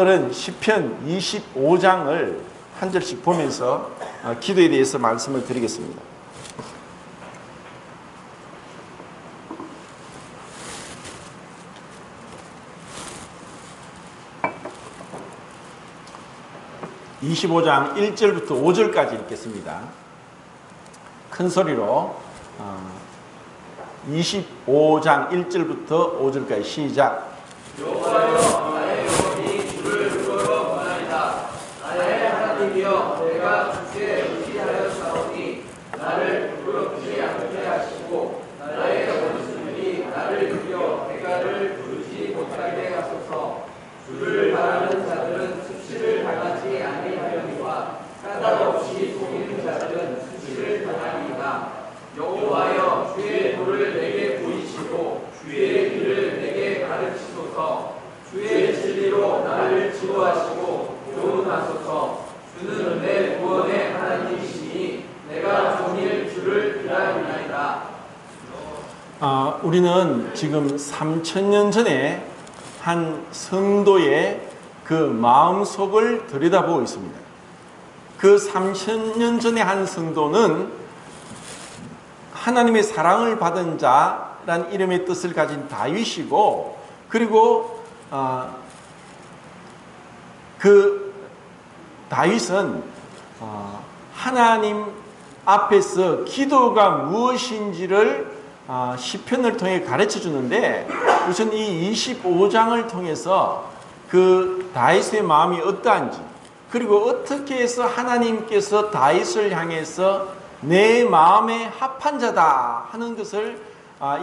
오늘은 시편 25장을 한 절씩 보면서 기도에 대해서 말씀을 드리겠습니다. (25장) 1절부터 5절까지 읽겠습니다. 큰 소리로 25장 1절부터 5절까지 시작. 여호와여, 나의 영혼이 주를 부르러 원하나이다. 나의 하나님이여, 내가 주께 의지하여 싸우니 나를 부끄럽지 않게 하시고 나의 원수들이 나를 이겨 대가를 부르지 못하게 하소서. 주를 바라는 자들은 수치를 당하지 아니하려니와 까닭없이 속이는 자들은 수치를 당하리이다. 여호와여, 주의 도를 내게 보이시고 주의 길을 내게 가르치소서. 주의 진리로 나를 지도하시고 교훈하소서. 주는 내 구원의 하나님이시니 내가 종일 주를 기다리나이다. 우리는 지금 3000년 전에 한 성도의 그 마음속을 들여다보고 있습니다. 그 3000년 전에 한 성도는 하나님의 사랑을 받은 자란 이름의 뜻을 가진 다윗이고, 그리고 그 다윗은 하나님 앞에서 기도가 무엇인지를 시편을 통해 가르쳐 주는데, 우선 이 25장을 통해서 그 다윗의 마음이 어떠한지, 그리고 어떻게 해서 하나님께서 다윗을 향해서 내 마음에 합한 자다 하는 것을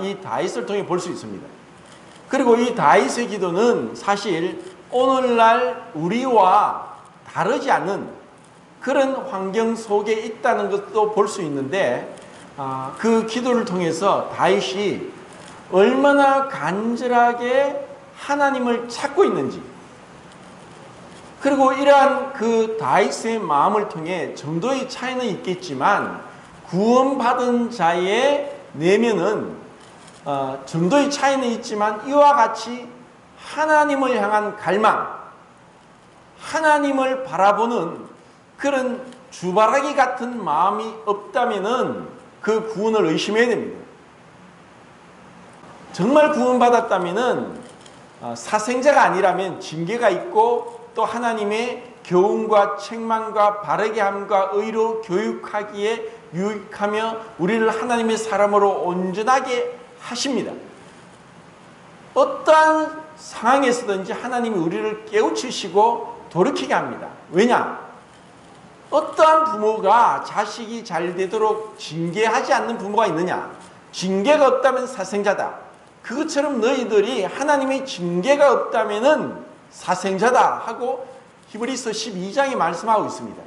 이 다윗을 통해 볼 수 있습니다. 그리고 이 다윗의 기도는 사실 오늘날 우리와 다르지 않는 그런 환경 속에 있다는 것도 볼 수 있는데, 그 기도를 통해서 다윗이 얼마나 간절하게 하나님을 찾고 있는지, 그리고 이러한 그 다윗의 마음을 통해 정도의 차이는 있겠지만 구원받은 자의 내면은 정도의 차이는 있지만 이와 같이 하나님을 향한 갈망, 하나님을 바라보는 그런 주바라기 같은 마음이 없다면은 그 구원을 의심해야 됩니다. 정말 구원받았다면은 사생자가 아니라면 징계가 있고, 또 하나님의 교훈과 책망과 바르게 함과 의로 교육하기에 유익하며 우리를 하나님의 사람으로 온전하게 하십니다. 어떠한 상황에서든지 하나님이 우리를 깨우치시고 돌이키게 합니다. 왜냐? 어떠한 부모가 자식이 잘 되도록 징계하지 않는 부모가 있느냐? 징계가 없다면 사생자다. 그것처럼 너희들이 하나님의 징계가 없다면은 사생자다 하고 히브리서 12장이 말씀하고 있습니다.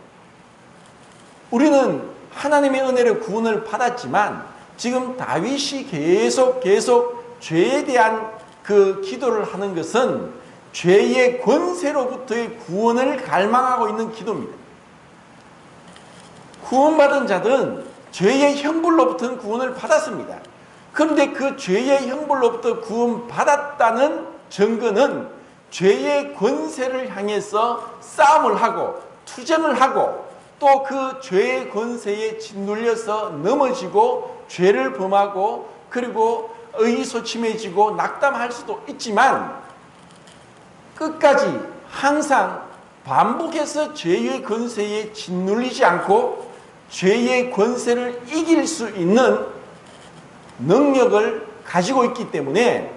우리는 하나님의 은혜로 구원을 받았지만 지금 다윗이 계속 죄에 대한 그 기도를 하는 것은 죄의 권세로부터의 구원을 갈망하고 있는 기도입니다. 구원받은 자들은 죄의 형벌로부터는 구원을 받았습니다. 그런데 그 죄의 형벌로부터 구원받았다는 증거는 죄의 권세를 향해서 싸움을 하고 투쟁을 하고, 또 그 죄의 권세에 짓눌려서 넘어지고 죄를 범하고, 그리고 의기소침해지고 낙담할 수도 있지만 끝까지 항상 반복해서 죄의 권세에 짓눌리지 않고 죄의 권세를 이길 수 있는 능력을 가지고 있기 때문에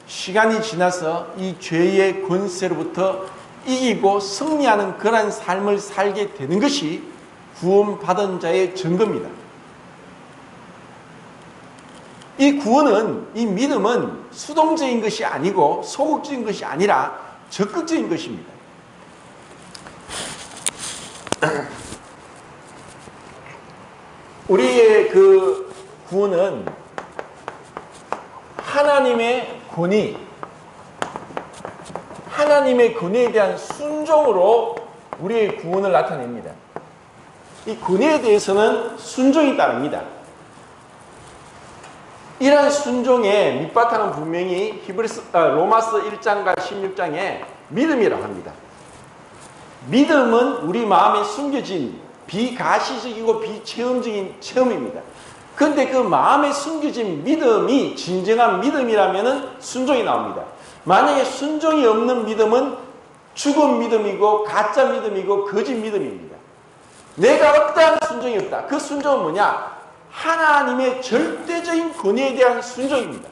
시간이 지나서 이 죄의 권세로부터 이기고 승리하는 그러한 삶을 살게 되는 것이 구원받은 자의 증거입니다. 이 구원은, 이 믿음은 수동적인 것이 아니고 소극적인 것이 아니라 적극적인 것입니다. 우리의 그 구원은 하나님의 권위, 하나님의 권위에 대한 순종으로 우리의 구원을 나타냅니다. 이 권위에 대해서는 순종이 따릅니다. 이러한 순종의 밑바탕은 분명히 로마서 1장과 16장에 믿음이라고 합니다. 믿음은 우리 마음에 숨겨진 비가시적이고 비체험적인 체험입니다. 그런데 그 마음에 숨겨진 믿음이 진정한 믿음이라면 순종이 나옵니다. 만약에 순종이 없는 믿음은 죽은 믿음이고 가짜 믿음이고 거짓 믿음입니다. 내가 어떠한 순종이 없다. 그 순종은 뭐냐? 하나님의 절대적인 권위에 대한 순종입니다.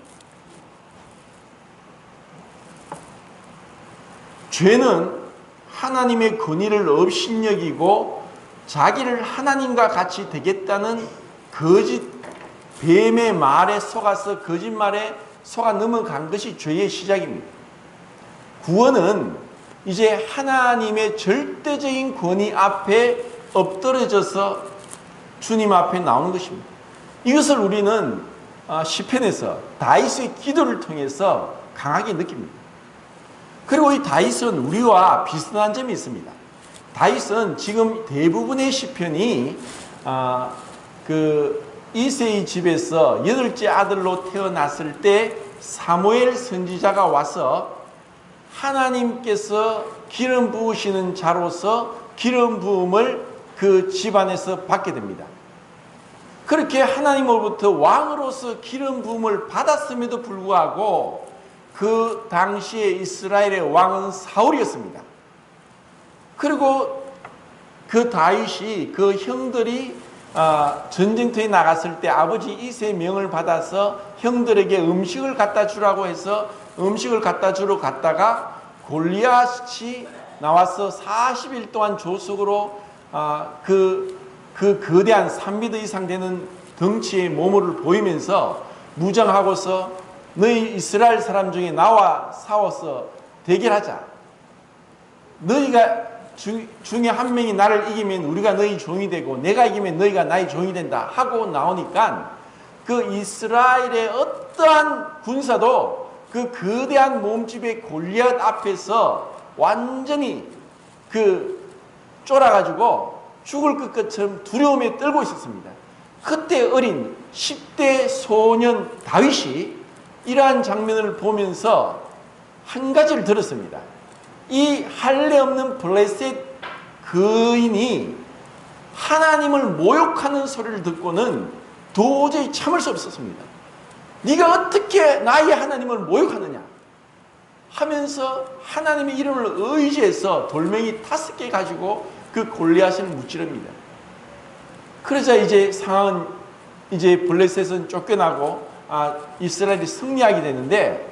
죄는 하나님의 권위를 업신여기고 자기를 하나님과 같이 되겠다는 거짓 뱀의 말에 속아서 거짓말에 속아 넘어간 것이 죄의 시작입니다. 구원은 이제 하나님의 절대적인 권위 앞에 엎드러져서 주님 앞에 나오는 것입니다. 이것을 우리는 시편에서 다윗의 기도를 통해서 강하게 느낍니다. 그리고 이 다윗은 우리와 비슷한 점이 있습니다. 다윗은 지금 대부분의 시편이 이새의 집에서 8째 아들로 태어났을 때 사무엘 선지자가 와서 하나님께서 기름 부으시는 자로서 기름 부음을 그 집안에서 받게 됩니다. 그렇게 하나님으로부터 왕으로서 기름 부음을 받았음에도 불구하고 그 당시에 이스라엘의 왕은 사울이었습니다. 그리고 그 다윗이 그 형들이 전쟁터에 나갔을 때 아버지 이새의 명을 받아서 형들에게 음식을 갖다 주라고 해서 음식을 갖다 주러 갔다가 골리앗이 나와서 40일 동안 조석으로 그 거대한 3m 이상 되는 덩치의 몸을 보이면서 무장하고서 너희 이스라엘 사람 중에 나와 싸워서 대결하자. 너희가 중에 한 명이 나를 이기면 우리가 너희 종이 되고 내가 이기면 너희가 나의 종이 된다 하고 나오니까 그 이스라엘의 어떠한 군사도 그 거대한 몸집의 골리앗 앞에서 완전히 쫄아가지고 죽을 것처럼 두려움에 떨고 있었습니다. 그때 어린 10대 소년 다윗이 이러한 장면을 보면서 한 가지를 들었습니다. 이 할례 없는 블레셋 거인이 하나님을 모욕하는 소리를 듣고는 도저히 참을 수 없었습니다. 네가 어떻게 나의 하나님을 모욕하느냐 하면서 하나님의 이름을 의지해서 돌멩이 5개 가지고 그 골리앗을 무찌릅니다. 그러자 이제 상황은 이제 블레셋은 쫓겨나고 이스라엘이 승리하게 되는데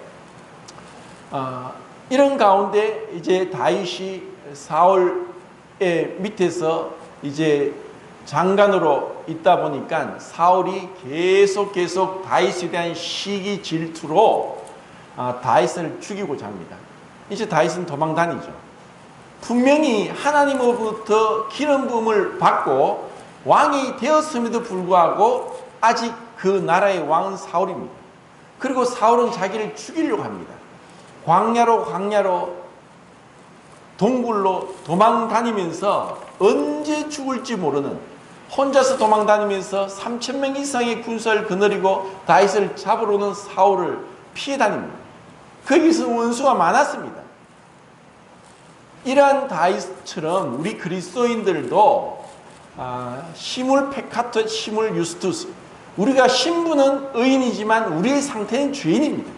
이런 가운데 이제 다윗이 사울의 밑에서 이제 장관으로 있다 보니까 사울이 계속 다윗에 대한 시기 질투로 다윗을 죽이고자 합니다. 이제 다윗은 도망 다니죠. 분명히 하나님으로부터 기름 부음을 받고 왕이 되었음에도 불구하고 아직 그 나라의 왕은 사울입니다. 그리고 사울은 자기를 죽이려고 합니다. 광야로 동굴로 도망 다니면서 언제 죽을지 모르는 혼자서 도망 다니면서 3,000명 이상의 군사를 거느리고 다윗을 잡으러 오는 사울을 피해 다닙니다. 거기서 원수가 많았습니다. 이러한 다윗처럼 우리 그리스도인들도 시물 페카토 시물 유스투스, 우리가 신분은 의인이지만 우리의 상태는 죄인입니다.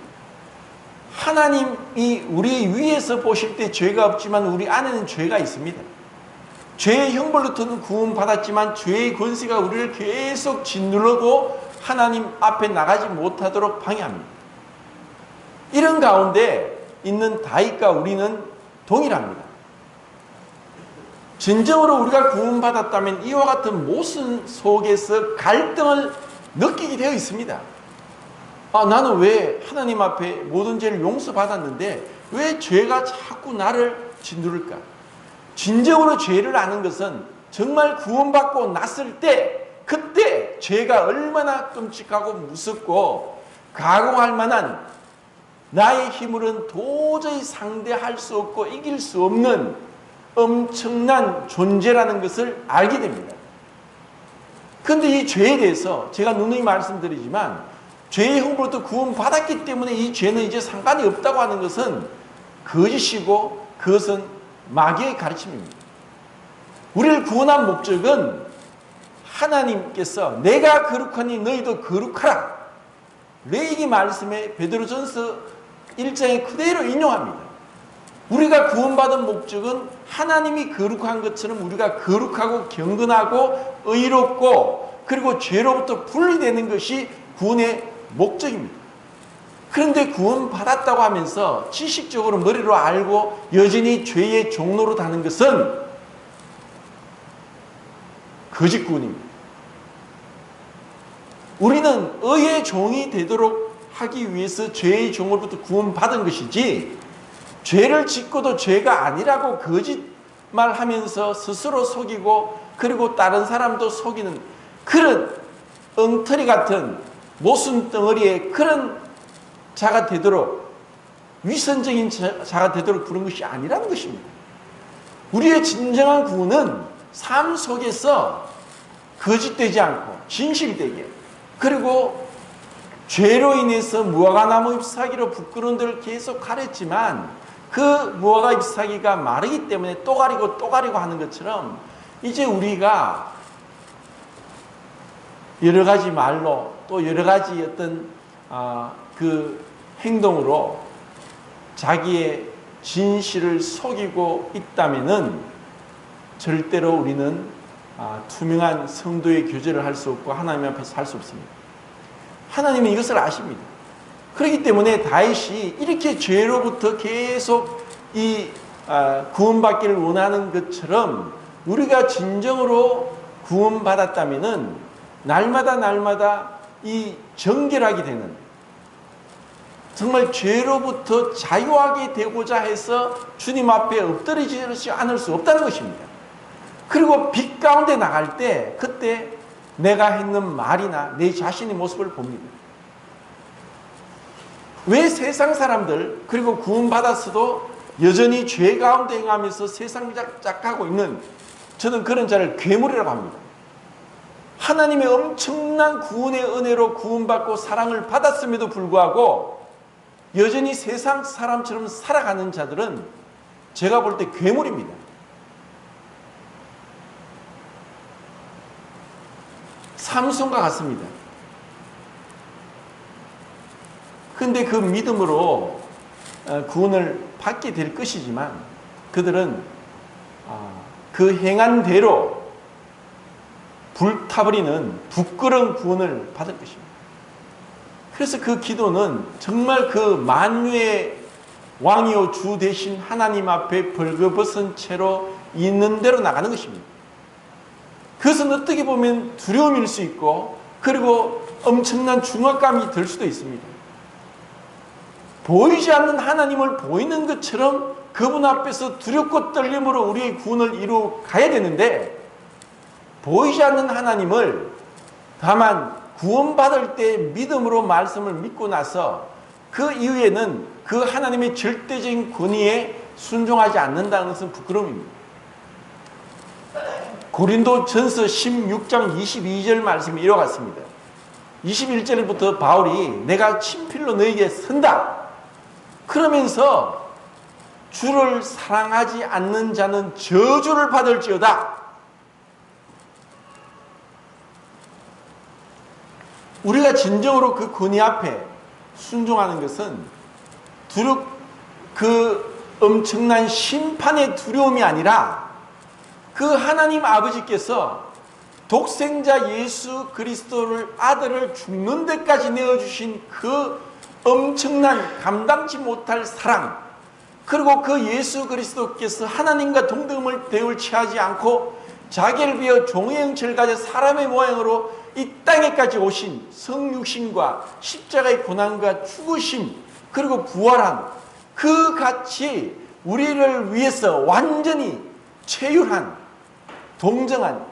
하나님이 우리 위에서 보실 때 죄가 없지만 우리 안에는 죄가 있습니다. 죄의 형벌로부터는 구원받았지만 죄의 권세가 우리를 계속 짓누르고 하나님 앞에 나가지 못하도록 방해합니다. 이런 가운데 있는 다윗과 우리는 동일합니다. 진정으로 우리가 구원받았다면 이와 같은 모순 속에서 갈등을 느끼게 되어 있습니다. 나는 왜 하나님 앞에 모든 죄를 용서받았는데 왜 죄가 자꾸 나를 짓누를까? 진정으로 죄를 아는 것은 정말 구원받고 났을 때 그때 죄가 얼마나 끔찍하고 무섭고 가공할 만한 나의 힘으로는 도저히 상대할 수 없고 이길 수 없는 엄청난 존재라는 것을 알게 됩니다. 그런데 이 죄에 대해서 제가 누누이 말씀드리지만 죄의 형벌로부터 구원받았기 때문에 이 죄는 이제 상관이 없다고 하는 것은 거짓이고 그것은 마귀의 가르침입니다. 우리를 구원한 목적은 하나님께서 내가 거룩하니 너희도 거룩하라. 레위기 말씀에 베드로전서 1장에 그대로 인용합니다. 우리가 구원받은 목적은 하나님이 거룩한 것처럼 우리가 거룩하고 경건하고 의롭고 그리고 죄로부터 분리되는 것이 구원의 목적입니다. 그런데 구원받았다고 하면서 지식적으로 머리로 알고 여전히 죄의 종로로 다는 것은 거짓 구원입니다. 우리는 의의 종이 되도록 하기 위해서 죄의 종으로부터 구원받은 것이지, 죄를 짓고도 죄가 아니라고 거짓말하면서 스스로 속이고 그리고 다른 사람도 속이는 그런 엉터리 같은 모순 덩어리의 그런 자가 되도록, 위선적인 자가 되도록 그런 것이 아니라는 것입니다. 우리의 진정한 구원은 삶 속에서 거짓되지 않고 진실되게, 그리고 죄로 인해서 무화과 나무 잎사귀로 부끄러운 데를 계속 가렸지만 그 무화과 잎사귀가 마르기 때문에 또 가리고 또 가리고 하는 것처럼, 이제 우리가 여러 가지 말로 또 여러 가지 어떤 그 행동으로 자기의 진실을 속이고 있다면은 절대로 우리는 투명한 성도의 교제를 할 수 없고 하나님 앞에서 살 수 없습니다. 하나님은 이것을 아십니다. 그렇기 때문에 다윗이 이렇게 죄로부터 계속 구원받기를 원하는 것처럼 우리가 진정으로 구원받았다면은 날마다 이 정결하게 되는, 정말 죄로부터 자유하게 되고자 해서 주님 앞에 엎드리지 않을 수 없다는 것입니다. 그리고 빛 가운데 나갈 때 그때 내가 했는 말이나 내 자신의 모습을 봅니다. 왜 세상 사람들, 그리고 구원받았어도 여전히 죄 가운데 행하면서 세상 짝하고 있는, 저는 그런 자를 괴물이라고 합니다. 하나님의 엄청난 구원의 은혜로 구원받고 사랑을 받았음에도 불구하고 여전히 세상 사람처럼 살아가는 자들은 제가 볼 때 괴물입니다. 삼손과 같습니다. 그런데 그 믿음으로 구원을 받게 될 것이지만 그들은 그 행한 대로 불타버리는 부끄러운 구원을 받을 것입니다. 그래서 그 기도는 정말 그 만유의 왕이요 주 되신 하나님 앞에 벌거벗은 채로 있는 대로 나가는 것입니다. 그것은 어떻게 보면 두려움일 수 있고 그리고 엄청난 중압감이 들 수도 있습니다. 보이지 않는 하나님을 보이는 것처럼 그분 앞에서 두렵고 떨림으로 우리의 구원을 이루어 가야 되는데, 보이지 않는 하나님을 다만 구원받을 때 믿음으로 말씀을 믿고 나서 그 이후에는 그 하나님의 절대적인 권위에 순종하지 않는다는 것은 부끄러움입니다. 고린도전서 16장 22절 말씀이 이와 같습니다. 21절부터 바울이 내가 친필로 너에게 쓴다 그러면서 주를 사랑하지 않는 자는 저주를 받을지어다. 우리가 진정으로 그 권위 앞에 순종하는 것은 그 엄청난 심판의 두려움이 아니라 그 하나님 아버지께서 독생자 예수 그리스도를 아들을 죽는 데까지 내어주신 그 엄청난 감당치 못할 사랑, 그리고 그 예수 그리스도께서 하나님과 동등을 대우를 취하지 않고 자기를 비어 종의 형체를 가져 사람의 모양으로 이 땅에까지 오신 성육신과 십자가의 고난과 죽으심 그리고 부활한 그 같이 우리를 위해서 완전히 최율한 동정한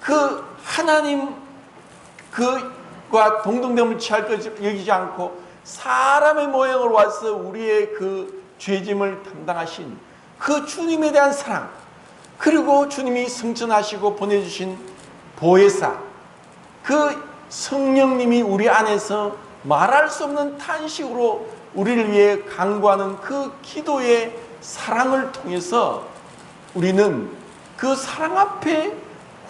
그 하나님 그과 동등됨을 취할 것 여기지 않고 사람의 모양으로 와서 우리의 그 죄짐을 담당하신 그 주님에 대한 사랑, 그리고 주님이 승천하시고 보내주신 보혜사, 그 성령님이 우리 안에서 말할 수 없는 탄식으로 우리를 위해 간구하는 그 기도의 사랑을 통해서 우리는 그 사랑 앞에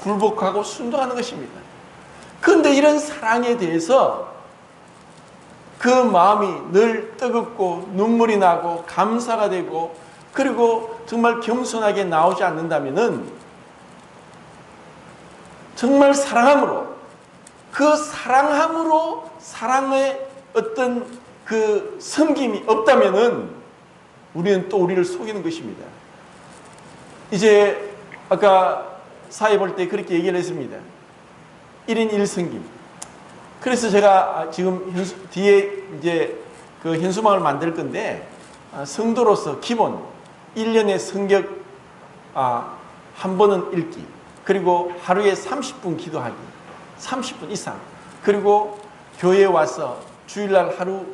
굴복하고 순종하는 것입니다. 그런데 이런 사랑에 대해서 그 마음이 늘 뜨겁고 눈물이 나고 감사가 되고 그리고 정말 겸손하게 나오지 않는다면은 정말 사랑함으로 그 사랑함으로 사랑의 어떤 그 섬김이 없다면은 우리는 또 우리를 속이는 것입니다. 이제 아까 사회 볼 때 그렇게 얘기를 했습니다. 1인 1섬김. 그래서 제가 지금 뒤에 이제 그 현수막을 만들 건데 성도로서 기본 1년에 성경 한 번은 읽기, 그리고 하루에 30분 기도하기, 30분 이상, 그리고 교회에 와서 주일날 하루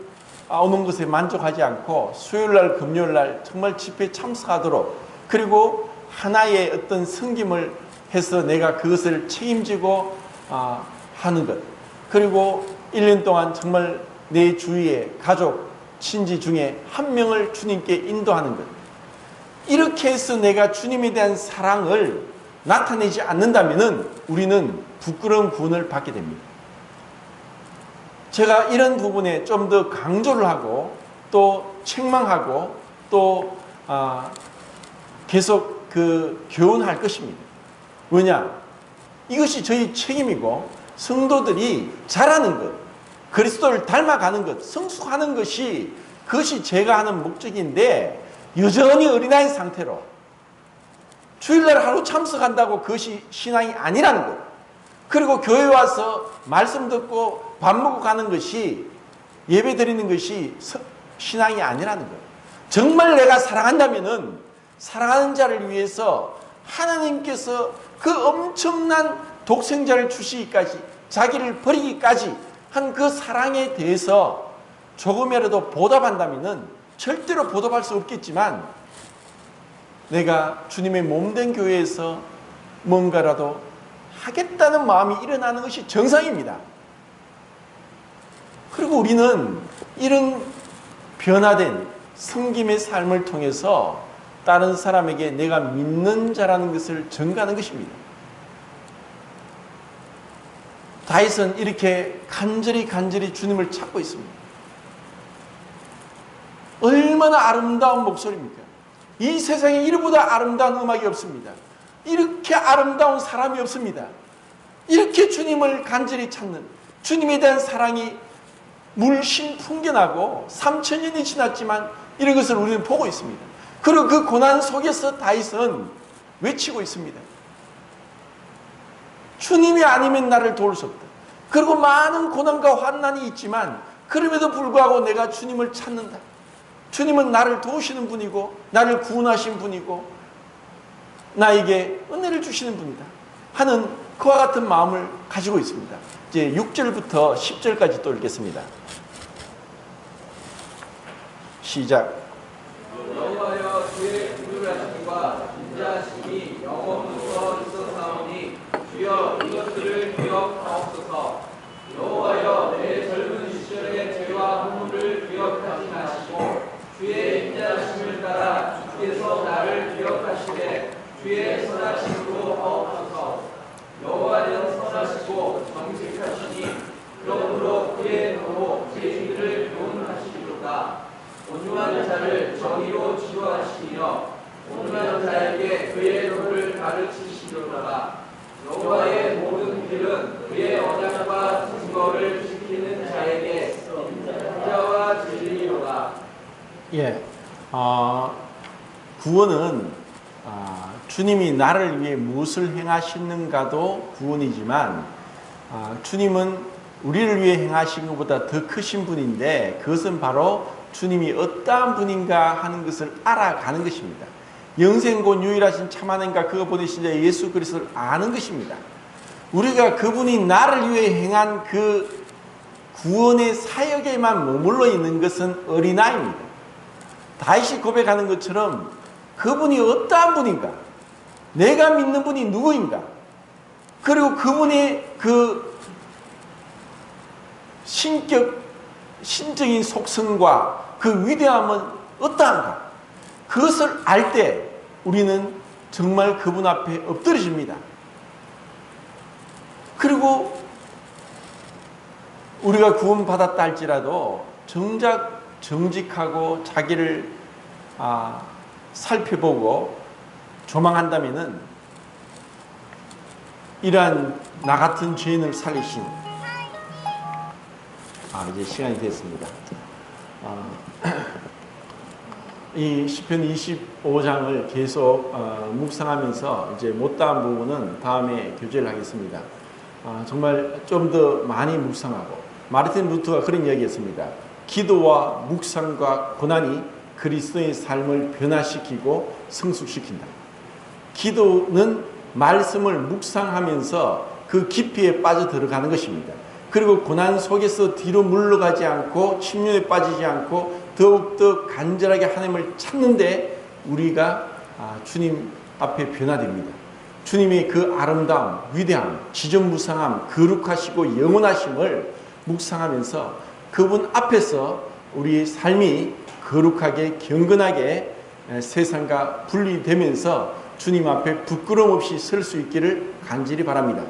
오는 것에 만족하지 않고 수요일날 금요일날 정말 집회에 참석하도록, 그리고 하나의 어떤 섬김을 해서 내가 그것을 책임지고 하는 것, 그리고 1년 동안 정말 내 주위에 가족, 친지 중에 한 명을 주님께 인도하는 것, 이렇게 해서 내가 주님에 대한 사랑을 나타내지 않는다면 우리는 부끄러운 구원을 받게 됩니다. 제가 이런 부분에 좀 더 강조를 하고 또 책망하고 또 계속 교훈할 것입니다. 왜냐? 이것이 저희 책임이고 성도들이 잘하는 것, 그리스도를 닮아가는 것, 성숙하는 것이 그것이 제가 하는 목적인데 여전히 어린아이 상태로 주일날 하루 참석한다고 그것이 신앙이 아니라는 것, 그리고 교회 와서 말씀 듣고 밥 먹고 가는 것이, 예배 드리는 것이 신앙이 아니라는 것. 정말 내가 사랑한다면은 사랑하는 자를 위해서 하나님께서 그 엄청난 독생자를 주시기까지, 자기를 버리기까지 한 그 사랑에 대해서 조금이라도 보답한다면은, 절대로 보답할 수 없겠지만 내가 주님의 몸된 교회에서 뭔가라도 하겠다는 마음이 일어나는 것이 정상입니다. 그리고 우리는 이런 변화된 섬김의 삶을 통해서 다른 사람에게 내가 믿는 자라는 것을 증거하는 것입니다. 다윗은 이렇게 간절히 주님을 찾고 있습니다. 얼마나 아름다운 목소리입니까? 이 세상에 이보다 아름다운 음악이 없습니다. 이렇게 아름다운 사람이 없습니다. 이렇게 주님을 간절히 찾는, 주님에 대한 사랑이 물씬 풍겨나고 3000년이 지났지만 이런 것을 우리는 보고 있습니다. 그리고 그 고난 속에서 다윗은 외치고 있습니다. 주님이 아니면 나를 도울 수 없다. 그리고 많은 고난과 환난이 있지만 그럼에도 불구하고 내가 주님을 찾는다. 주님은 나를 도우시는 분이고 나를 구원하신 분이고 나에게 은혜를 주시는 분이다 하는 그와 같은 마음을 가지고 있습니다. 이제 6절부터 10절까지 또 읽겠습니다. 시작. 여호와여, 주의 구주하심과 인자하심이 영원부터 있었사오니 주여 이것들을 기억하옵소서. 여호와여, 내 젊은 시절의 죄와 허물을 기억하지 마시고 주의 인자하심을 따라 주께서 나를 기억하시되 주의 선하심으로 하옵소서. 여호와는 선하시고 정직하시니 그러므로 그의 도로 제 길을 교훈하시리로다. 온유한 자를 정의로 치료하시며 온유한 자에게 그의 도를 가르치시리로다. 여호와의 모든 길은 그의 언약과 증거를 지키는 자에게 인자와 진리로다. 예, 구원은 주님이 나를 위해 무엇을 행하시는가도 구원이지만 주님은 우리를 위해 행하신 것보다 더 크신 분인데 그것은 바로 주님이 어떠한 분인가 하는 것을 알아가는 것입니다. 영생곧 유일하신 참 하나님과 그가 보내신 자 예수 그리스도를 아는 것입니다. 우리가 그분이 나를 위해 행한 그 구원의 사역에만 머물러 있는 것은 어린아이입니다. 다윗이 고백하는 것처럼 그분이 어떠한 분인가, 내가 믿는 분이 누구인가, 그리고 그분의 그 신적인 속성과 그 위대함은 어떠한가, 그것을 알 때 우리는 정말 그분 앞에 엎드려집니다. 그리고 우리가 구원받았다 할지라도 정작 정직하고 자기를 살펴보고 조망한다면은 이러한 나 같은 죄인을 살리신 이제 시간이 됐습니다. 이 시편 25장을 계속 묵상하면서 이제 못다한 부분은 다음에 교제를 하겠습니다. 정말 좀 더 많이 묵상하고 마르틴 루터가 그런 이야기했습니다. 기도와 묵상과 고난이 그리스도의 삶을 변화시키고 성숙시킨다. 기도는 말씀을 묵상하면서 그 깊이에 빠져 들어가는 것입니다. 그리고 고난 속에서 뒤로 물러가지 않고 침륜에 빠지지 않고 더욱더 간절하게 하나님을 찾는데 우리가 주님 앞에 변화됩니다. 주님의 그 아름다움, 위대함, 지존무상함, 거룩하시고 영원하심을 묵상하면서 그분 앞에서 우리의 삶이 거룩하게 경건하게 세상과 분리되면서 주님 앞에 부끄러움 없이 설 수 있기를 간절히 바랍니다.